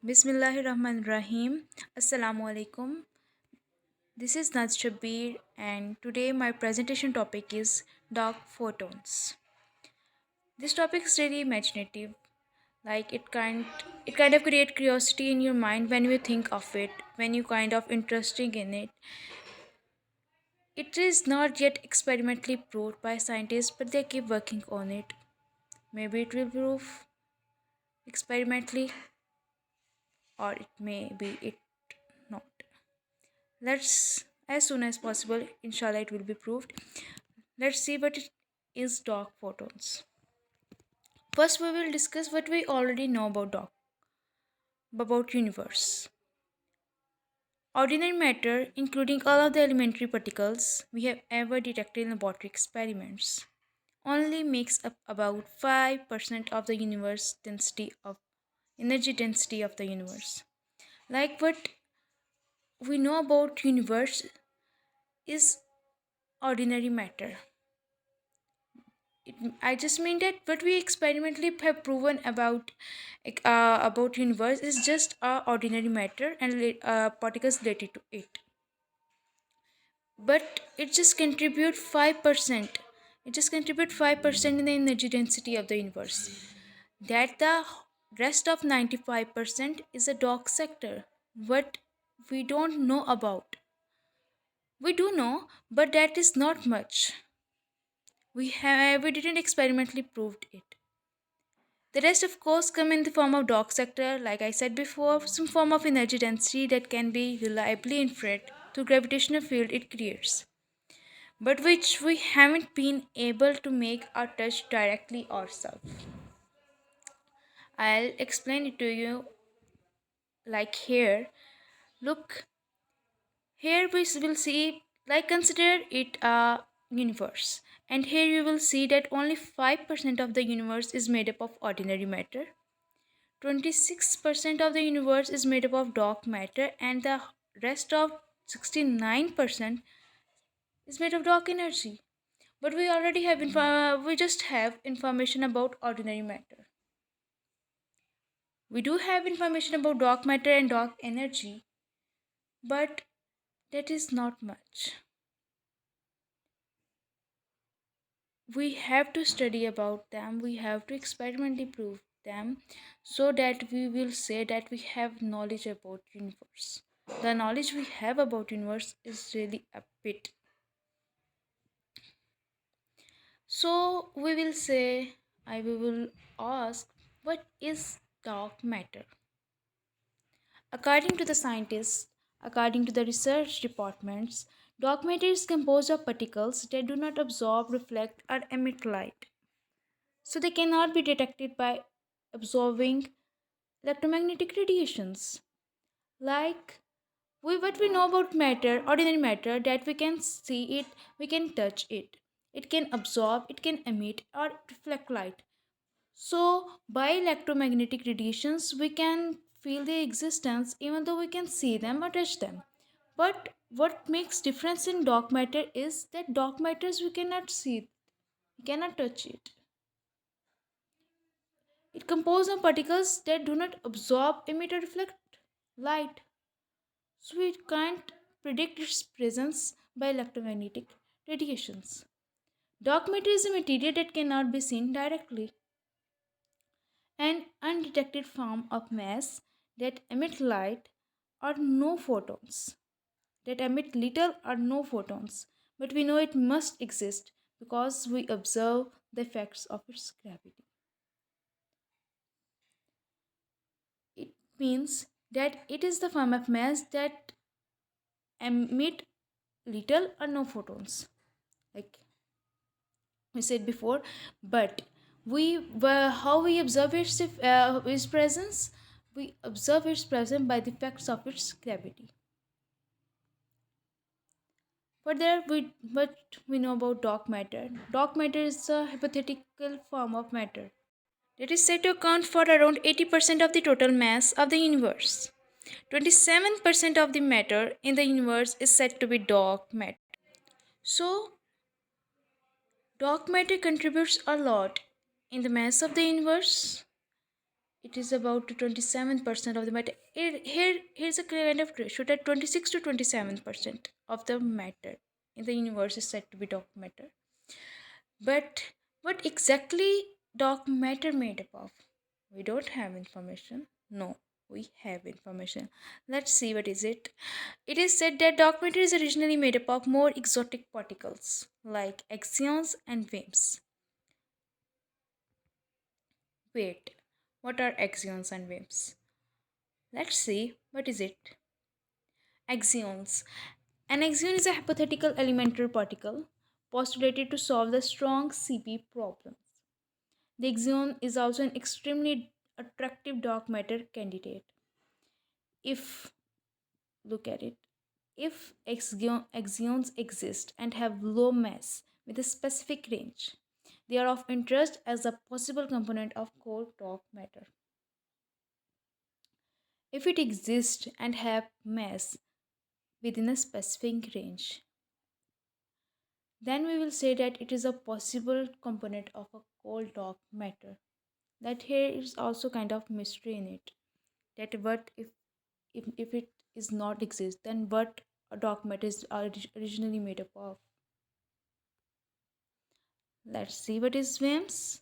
Bismillahirrahmanirrahim. Assalamu alaikum. This is Naz Shabir, and today my presentation topic is dark photons. This topic is really imaginative. Like it kind of create curiosity in your mind when you think of it, when you kind of interesting in it. It is not yet experimentally proved by scientists, but they keep working on it. Maybe it will prove experimentally, or it may be it not. Let's, as soon as possible, inshallah, it will be proved. Let's see what it is dark photons. First, we will discuss what we already know about universe. Ordinary matter, including all of the elementary particles we have ever detected in laboratory experiments, only makes up about 5% of the universe density of energy density of the universe. Like what we know about universe is ordinary matter. I just mean that what we experimentally have proven about universe is just ordinary matter and particles related to it. But it just contribute 5%. It just contribute 5% in the energy density of the universe. That the rest of 95% is a dark sector. What we don't know about. We do know, but that is not much. We didn't experimentally proved it. The rest, of course, come in the form of dark sector, like I said before, some form of energy density that can be reliably inferred through gravitational field it creates, but which we haven't been able to make or touch directly ourselves. I'll explain it to you like here. Look, here we will see, like consider it a universe, and here you will see that only 5% of the universe is made up of ordinary matter. 26% of the universe is made up of dark matter, and the rest of 69% is made of dark energy. But we already have we just have information about ordinary matter. We do have information about dark matter and dark energy, but that is not much. We have to study about them, we have to experimentally prove them, so that we will say that we have knowledge about universe. The knowledge we have about universe is really a bit. So we will say, we will ask, what is dark matter? According to the scientists, according to the research departments, dark matter is composed of particles that do not absorb, reflect, or emit light. So they cannot be detected by absorbing electromagnetic radiations. Like what we know about matter, ordinary matter, that we can see it, we can touch it. It can absorb, it can emit, or reflect light. So, by electromagnetic radiations, we can feel their existence even though we can see them or touch them. But what makes difference in dark matter is that dark matters we cannot see it, we cannot touch it. It composed of particles that do not absorb, emit, or reflect light. So we can't predict its presence by electromagnetic radiations. Dark matter is a material that cannot be seen directly. An undetected form of mass that emit light or no photons, that emit little or no photons, but we know it must exist because we observe the effects of its gravity. It means that it is the form of mass that emit little or no photons, like we said before. But how we observe its presence, we observe its presence by the effects of its gravity. What we know about dark matter. Dark matter is a hypothetical form of matter that is said to account for around 80% of the total mass of the universe. 27% of the matter in the universe is said to be dark matter. So, dark matter contributes a lot in the mass of the universe. It is about 27% of the matter. Here's a kind of ratio that 26 to 27% of the matter in the universe is said to be dark matter. But what exactly dark matter made up of? We don't have information. No, we have information. Let's see what is it. It is said that dark matter is originally made up of more exotic particles like axions and waves. Wait, what are axions and waves? Let's see what is it. Axions. An axion is a hypothetical elementary particle postulated to solve the strong CP problem. The axion is also an extremely attractive dark matter candidate. If look at it, if axions exist and have low mass with a specific range, they are of interest as a possible component of core dark matter. If it exists and have mass within a specific range, then we will say that it is a possible component of a cold dark matter. That here is also kind of mystery in it. That what if it is not exist, then what a dark matter is originally made up of. Let's see what is WIMPs.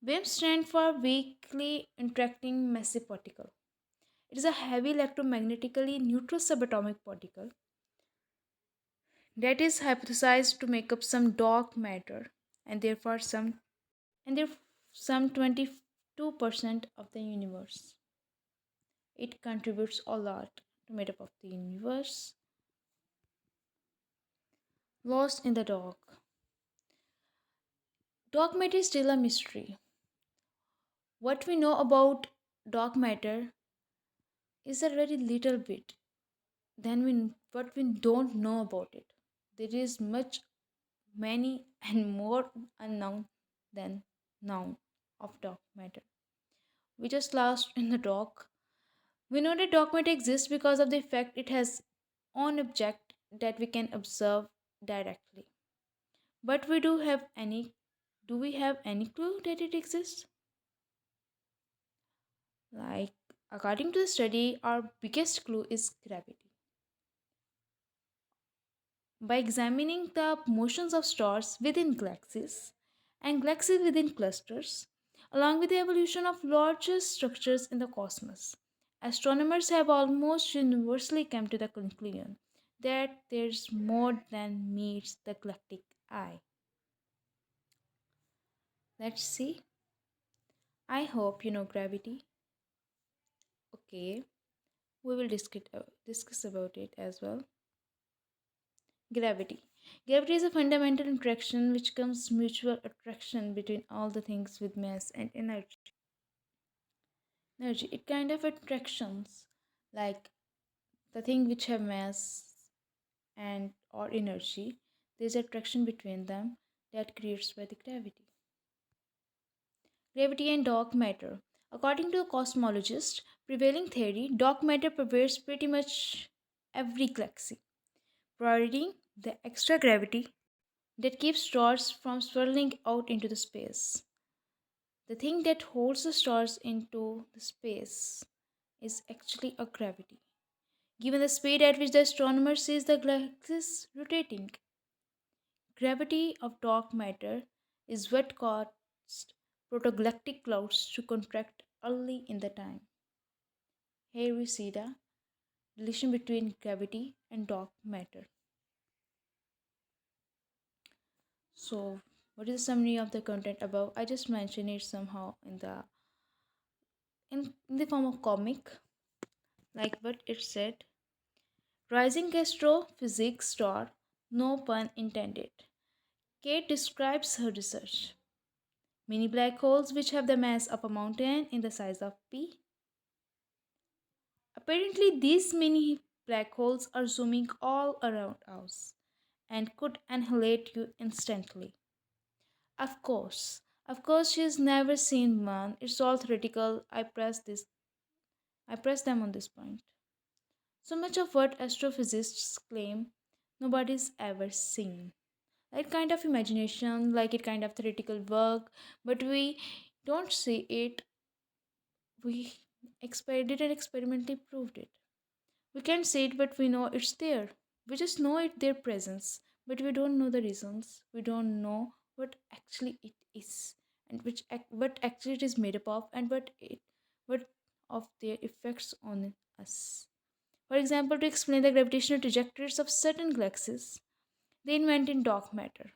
WIMPs stand for weakly interacting massive particle. It is a heavy electromagnetically neutral subatomic particle that is hypothesized to make up some dark matter and therefore some 22% of the universe. It contributes a lot to make up of the universe. Lost in the dark. Dark matter is still a mystery. What we know about dark matter is a very little bit than what we don't know about it. There is much, many, and more unknown than known of dark matter. We just lost in the dark. We know that dark matter exists because of the effect it has on object that we can observe directly. But do we have any clue that it exists? Like, according to the study, our biggest clue is gravity. By examining the motions of stars within galaxies and galaxies within clusters, along with the evolution of larger structures in the cosmos, astronomers have almost universally come to the conclusion that there's more than meets the galactic eye. Let's see. I hope you know gravity. Okay, we will discuss about it as well. Gravity. Gravity is a fundamental interaction which comes mutual attraction between all the things with mass and energy. Energy. It kind of attractions like the thing which have mass and or energy. There's attraction between them that creates by the gravity. Gravity and dark matter. According to a cosmologist, prevailing theory, dark matter pervades pretty much every galaxy, providing the extra gravity that keeps stars from swirling out into the space. The thing that holds the stars into the space is actually a gravity. Given the speed at which the astronomer sees the galaxies rotating, gravity of dark matter is what caused protogalactic clouds to contract early in the time. Here we see the relation between gravity and dark matter. So, what is the summary of the content above? I just mentioned it somehow in the form of comic, like what it said. Rising astrophysics star, no pun intended. Kate describes her research. Mini black holes which have the mass of a mountain in the size of P. Apparently, these mini black holes are zooming all around us and could annihilate you instantly. Of course, she's never seen one. It's all theoretical. I press them on this point. So much of what astrophysicists claim nobody's ever seen. Like kind of imagination, like it kind of theoretical work, but we don't see it We did and experimentally proved it. We can't see it, but we know it's there. We just know it their presence, but we don't know the reasons. We don't know what actually it is, and what actually it is made up of, and what of their effects on us. For example, to explain the gravitational trajectories of certain galaxies, they invented dark matter.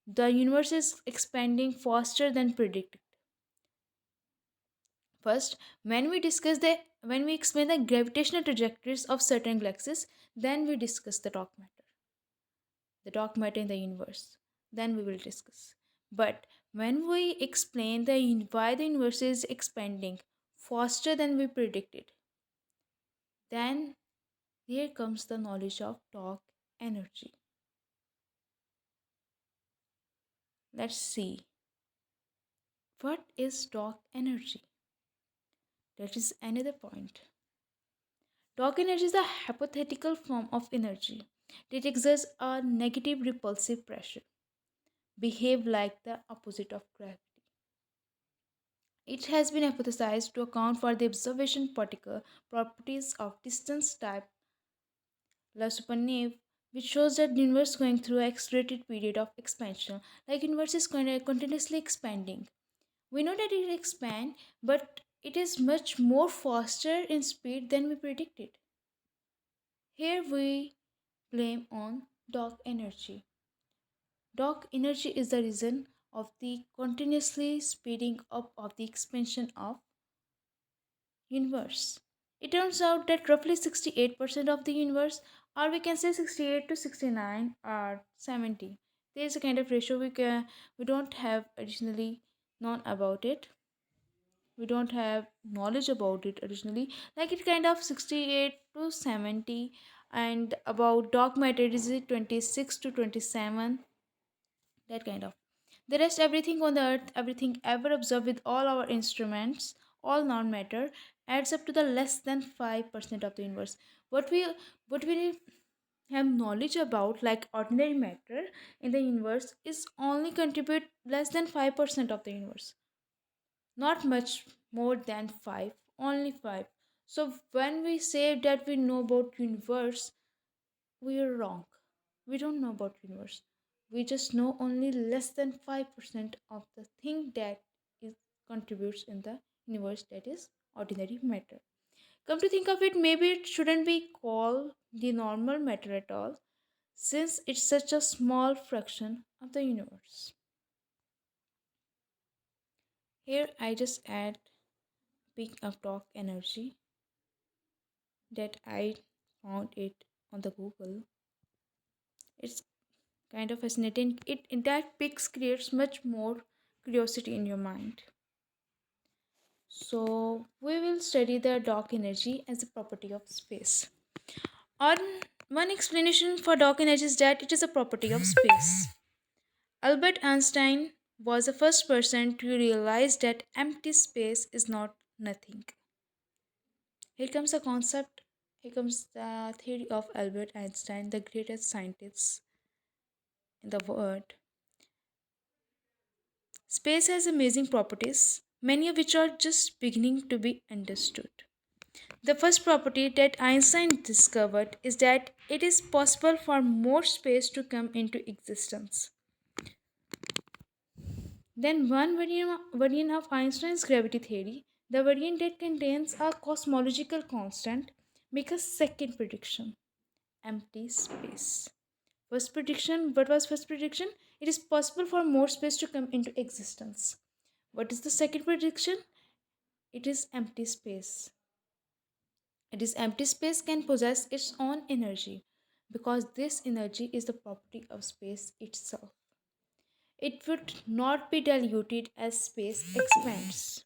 The universe is expanding faster than predicted. First, when we explain the gravitational trajectories of certain galaxies, then we discuss the dark matter in the universe. Then we will discuss. But when we explain why the universe is expanding faster than we predicted, then here comes the knowledge of dark energy. Let's see, what is dark energy? That is another point. Dark energy is a hypothetical form of energy that exerts a negative repulsive pressure, behave like the opposite of gravity. It has been hypothesized to account for the observation particle properties of distance type La Supernave, which shows that the universe going through an accelerated period of expansion, like universe is continuously expanding. We know that it expands, but it is much more faster in speed than we predicted. Here we blame on dark energy. Dark energy is the reason of the continuously speeding up of the expansion of universe. It turns out that roughly 68% of the universe, or we can say 68 to 69 or 70. There is a kind of ratio we don't have additionally known about it. We don't have knowledge about it originally. Like it kind of 68 to 70, and about dark matter is it 26 to 27, that kind of. The rest, everything on the earth, everything ever observed with all our instruments, all non-matter, adds up to the less than 5% of the universe. What we what we have knowledge about, like ordinary matter in the universe, is only contribute less than 5% of the universe. Not much more than 5, only 5. So when we say that we know about universe, we are wrong. We don't know about universe. We just know only less than 5% of the thing that is contributes in the universe, that is ordinary matter. Come to think of it, maybe it shouldn't be called the normal matter at all, since it's such a small fraction of the universe. Here I just add peak of dark energy that I found it on the Google. It's kind of fascinating. It that pics creates much more curiosity in your mind. So we will study the dark energy as a property of space. On one explanation for dark energy is that it is a property of space. Albert Einstein was the first person to realize that empty space is not nothing. Here comes a concept. Here comes the theory of Albert Einstein, the greatest scientist in the world. Space has amazing properties, many of which are just beginning to be understood. The first property that Einstein discovered is that it is possible for more space to come into existence. Then, one variant of Einstein's gravity theory, the variant that contains a cosmological constant, makes a second prediction: empty space. First prediction, what was first prediction? It is possible for more space to come into existence. What is the second prediction? It is empty space. It is empty space can possess its own energy because this energy is the property of space itself. It would not be diluted as space expands.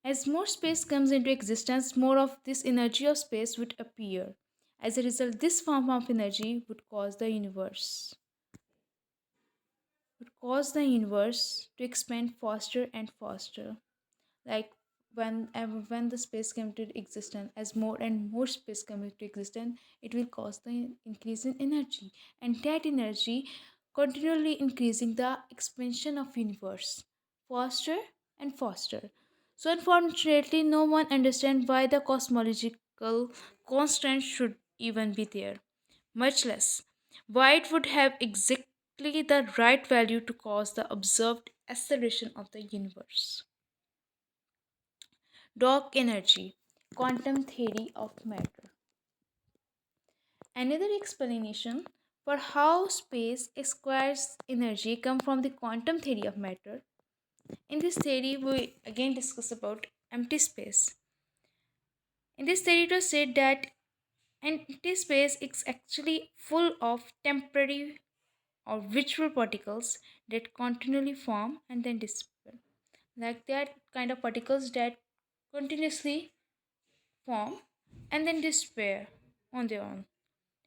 As more space comes into existence, more of this energy of space would appear. As a result, this form of energy would cause the universe to expand faster and faster. Like when the space came to existence, as more and more space come into existence, it will cause the increase in energy, and that energy continually increasing the expansion of universe faster and faster. So unfortunately, no one understands why the cosmological constant should even be there, much less why it would have exactly the right value to cause the observed acceleration of the universe. Dark energy, quantum theory of matter. Another explanation for how space acquires energy come from the quantum theory of matter. In this theory, we again discuss about empty space. In this theory, it was said that empty space is actually full of temporary or virtual particles that continually form and then disappear. Like that kind of particles that continuously form and then disappear on their own.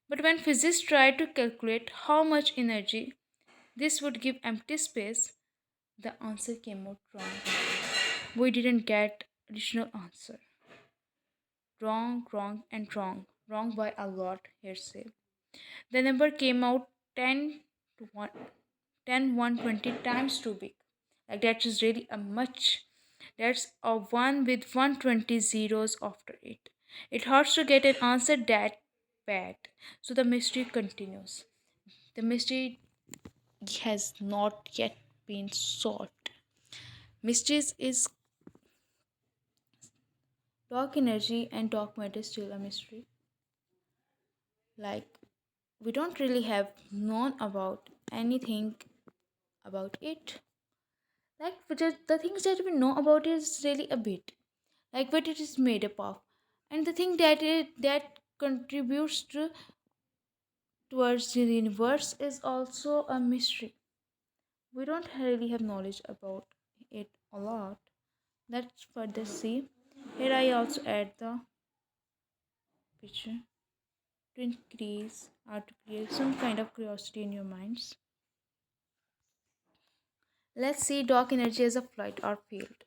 But when physicists tried to calculate how much energy this would give empty space, the answer came out wrong. We didn't get additional answer. Wrong, wrong, and wrong. Wrong by a lot, hearsay. The number came out 10 to 1, 10, 120 times too big. Like that is really a much. That's a 1 with 120 zeros after it. It hurts to get an answer that bad. So the mystery continues. The mystery has not yet been solved. Mysteries is dark energy and dark matter still a mystery. Like we don't really have known about anything about it. Like the things that we know about it is really a bit. Like what it is made up of. And the thing that contributes towards the universe is also a mystery. We don't really have knowledge about it a lot. Let's further see. Here I also add the picture to increase or to create some kind of curiosity in your minds. Let's see dark energy as a flight or field.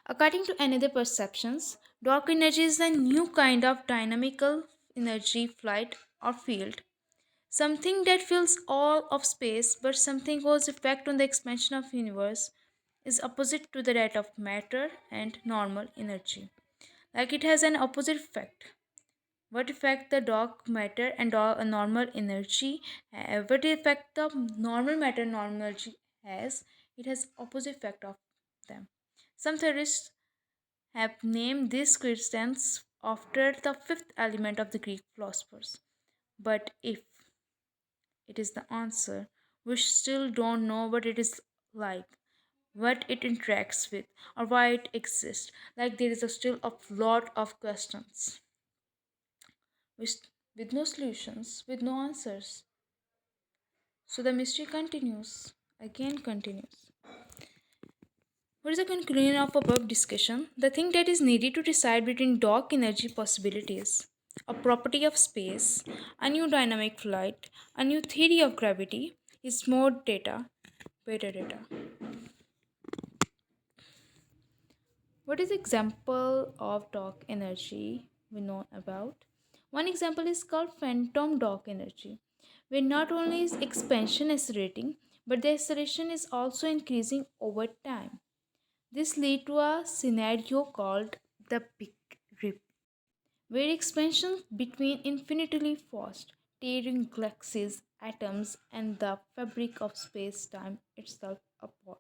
According to another perceptions, dark energy is a new kind of dynamical energy flight or field. Something that fills all of space, but something whose effect on the expansion of universe is opposite to the that of matter and normal energy. Like it has an opposite effect. What effect the dark matter and normal energy have? What effect the normal matter normal energy has? It has opposite effect of them. Some theorists have named these crystals after the fifth element of the Greek philosophers. But if it is the answer, we still don't know what it is like, what it interacts with, or why it exists. Like there is still a lot of questions with no solutions, with no answers. So the mystery continues, again continues. What is the conclusion of above discussion? The thing that is needed to decide between dark energy possibilities, a property of space, a new dynamic flight, a new theory of gravity, is more data, better data. What is example of dark energy we know about? One example is called phantom dark energy, where not only is expansion accelerating, but the acceleration is also increasing over time. This leads to a scenario called the Big Rip, where expansion between infinitely fast, tearing galaxies, atoms, and the fabric of space-time itself apart.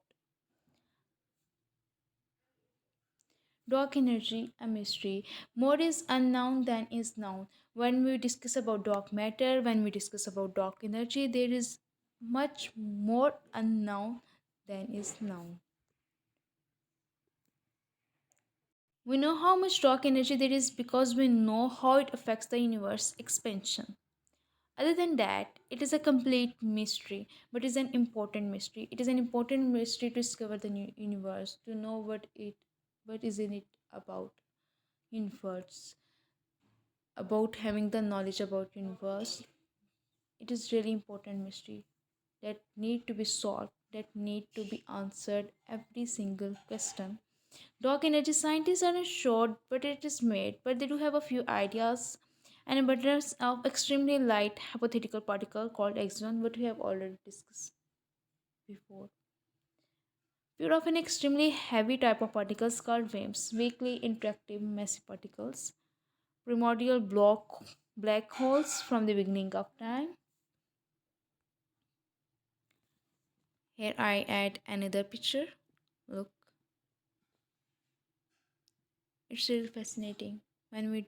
Dark energy, a mystery. More is unknown than is known. When we discuss about dark matter, when we discuss about dark energy, there is much more unknown than is known. We know how much dark energy there is because we know how it affects the universe expansion. Other than that, it is a complete mystery, but it is an important mystery. It is an important mystery to discover the new universe, to know what is in it about universe, about having the knowledge about universe. It is really important mystery that need to be solved, that need to be answered every single question. Dark energy scientists are not sure but it is made, but they do have a few ideas and abundance of extremely light hypothetical particle called exon, what we have already discussed before. Pure of an extremely heavy type of particles called waves, weakly interactive messy particles, primordial black holes from the beginning of time. Here I add another picture. Look, it's really fascinating when we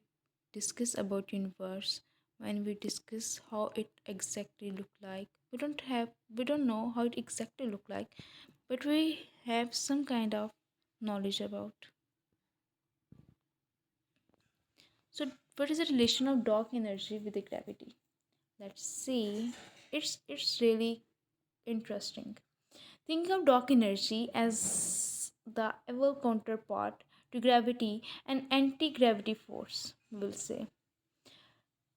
discuss about universe, when we discuss how it exactly look like. We don't know how it exactly look like, but we have some kind of knowledge about. So what is the relation of dark energy with the gravity? Let's see. It's really interesting. Think of dark energy as the evil counterpart to gravity, an anti-gravity force, we'll say.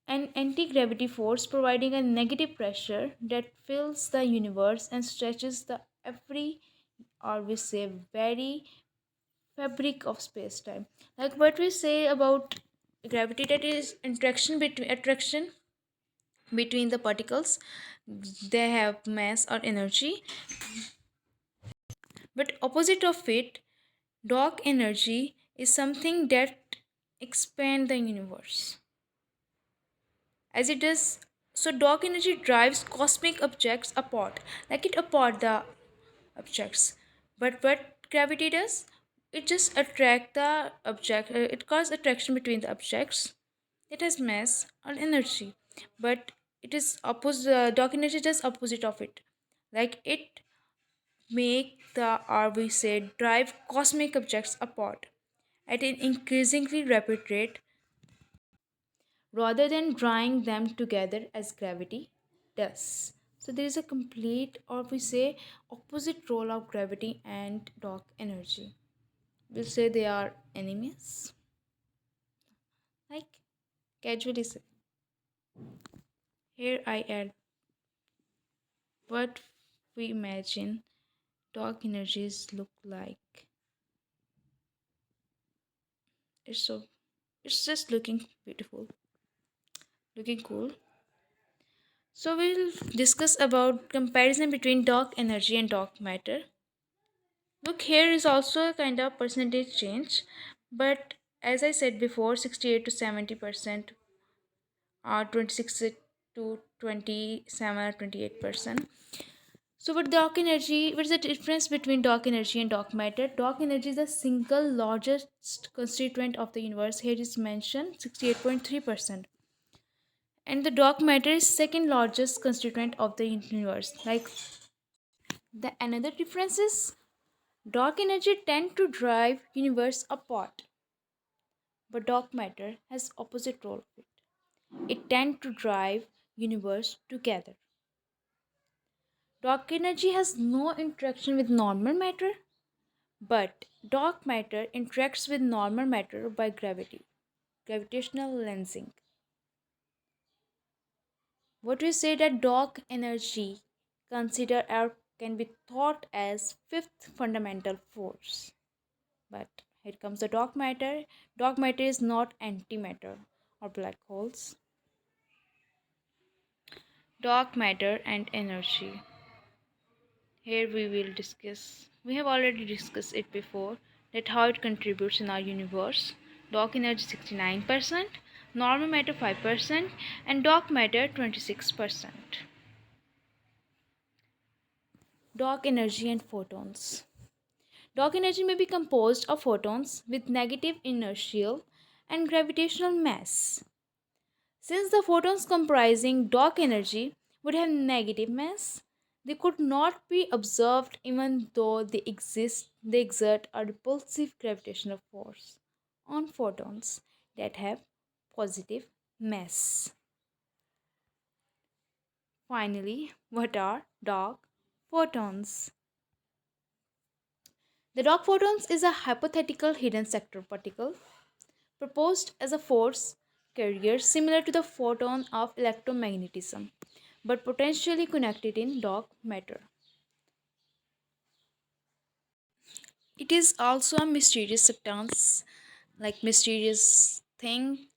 An anti-gravity force providing a negative pressure that fills the universe and stretches the every, or we say very fabric of space-time. Like what we say about gravity, that is interaction between attraction between the particles. They have mass or energy, but opposite of it, dark energy is something that expand the universe as it does. So dark energy drives cosmic objects apart, like it apart the objects. But what gravity does, it just attract the object, it causes attraction between the objects. It has mass or energy, but it is opposite. Dark energy does opposite of it, like it make the, or we say drive cosmic objects apart at an increasingly rapid rate rather than drawing them together as gravity does. So there is a complete, or we say opposite role of gravity and dark energy. We'll say they are enemies, like casually say. Here I add what we imagine dark energies look like. It's so, it's just looking beautiful, looking cool. So we'll discuss about comparison between dark energy and dark matter. Look, here is also a kind of percentage change, but as I said before, 68 to 70%, or 26 to 27 or 28%. So what dark energy, what is the difference between dark energy and dark matter? Dark energy is the single largest constituent of the universe. Here is mentioned 68.3%. And the dark matter is second largest constituent of the universe. Like the another difference is dark energy tend to drive universe apart, but dark matter has opposite role of it. It tend to drive universe together. Dark energy has no interaction with normal matter, but dark matter interacts with normal matter by gravity, gravitational lensing. What we say that dark energy consider or can be thought as fifth fundamental force. But here comes the dark matter. Dark matter is not antimatter or black holes. Dark matter and energy. Here we will discuss. We have already discussed it before, that how it contributes in our universe. Dark energy 69%, normal matter 5%, and dark matter 26%. Dark energy and photons. Dark energy may be composed of photons with negative inertial and gravitational mass. Since the photons comprising dark energy would have negative mass, they could not be observed even though they exert a repulsive gravitational force on photons that have positive mass. Finally, what are dark photons? The dark photons is a hypothetical hidden sector particle proposed as a force carrier similar to the photon of electromagnetism, but potentially connected in dark matter. It is also a mysterious substance, like mysterious thing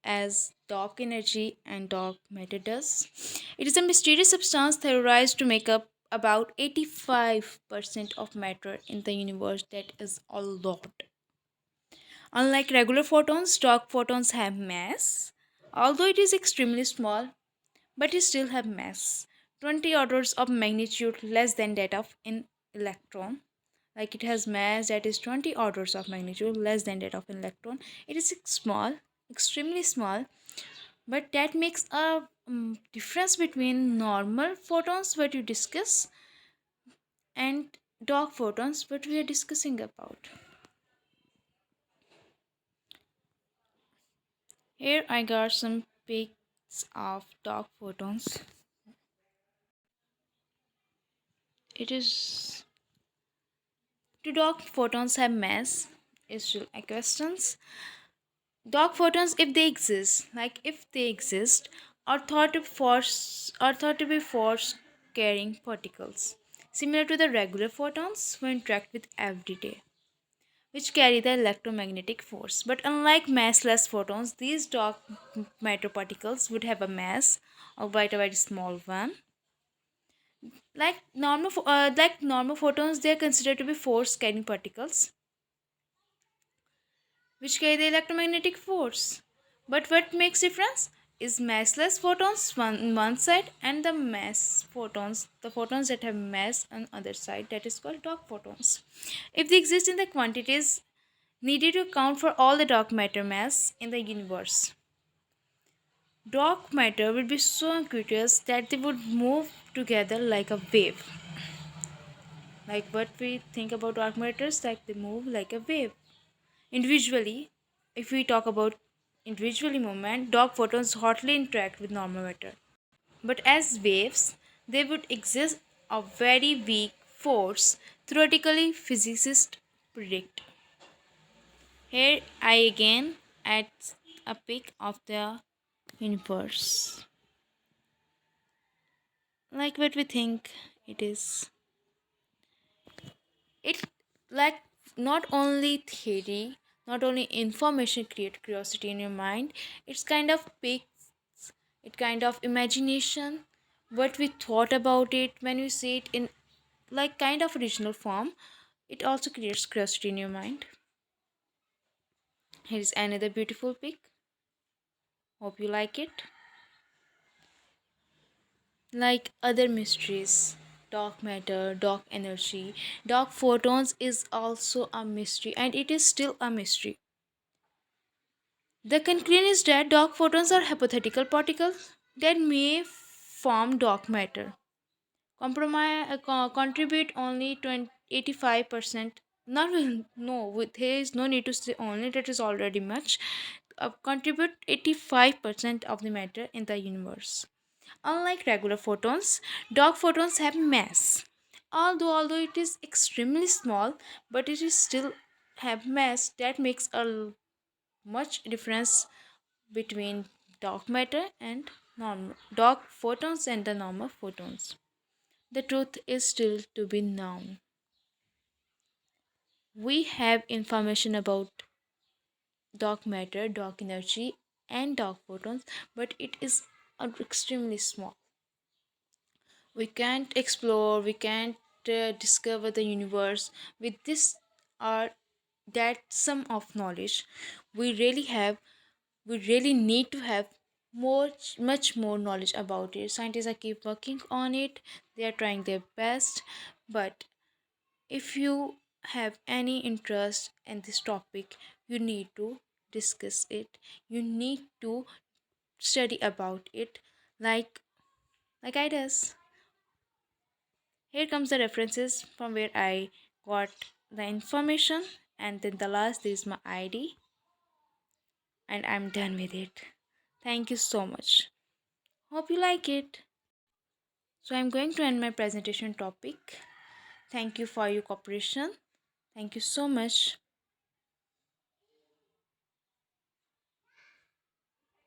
as dark energy and dark matter does. It is a mysterious substance theorized to make up about 85% of matter in the universe. That is a lot. Unlike regular photons, dark photons have mass. Although it is extremely small, but it still have mass. 20 orders of magnitude less than that of an electron. Like it has mass that is 20 orders of magnitude less than that of an electron. It is small, extremely small, but that makes a difference between normal photons what you discuss and dark photons what we are discussing about. Here I got some pics of dark photons. It is do dark photons have mass? Is still a question. Dark photons, if they exist, are thought to be force carrying particles, similar to the regular photons who interact with every day, which carry the electromagnetic force. But unlike massless photons, these dark matter particles would have a mass, albeit a very small one. Like normal photons, they are considered to be force carrying particles which carry the electromagnetic force. But what makes difference is massless photons on one side and the photons that have mass on other side, that is called dark photons. If they exist in the quantities needed to account for all the dark matter mass in the universe, dark matter would be so ubiquitous that they would move together like a wave. Like what we think about dark matters, like they move like a wave. Individually, if we talk about individually movement, dark photons hotly interact with normal matter. But as waves, they would exist a very weak force, theoretically physicists predict. Here I again add a pic of the universe. Like what we think it is. It like not only theory, not only information create curiosity in your mind, it's kind of pics, it kind of imagination, what we thought about it when we see it in like kind of original form. It also creates curiosity in your mind. Here's another beautiful pic. Hope you like it. Like other mysteries, dark matter, dark energy, dark photons is also a mystery, and it is still a mystery. The conclusion is that dark photons are hypothetical particles that may form dark matter. Contribute only 85%. Not no, there is no need to say only, that is already much. Contribute 85% of the matter in the universe. Unlike regular photons, dark photons have mass. Although it is extremely small, but it is still have mass that makes a much difference between dark matter and normal dark photons and the normal photons. The truth is still to be known. We have information about dark matter, dark energy, and dark photons, but it is extremely small. We can't explore, we can't discover the universe with this or that sum of knowledge. We really have we really need to have much more knowledge about it. Scientists are keep working on it, they are trying their best. But if you have any interest in this topic, you need to discuss it, you need to study about it, like I does. Here comes the references from where I got the information, and then the last is my ID, and I'm done with it. Thank you so much. Hope you like it. So I'm going to end my presentation topic. Thank you for your cooperation. Thank you so much.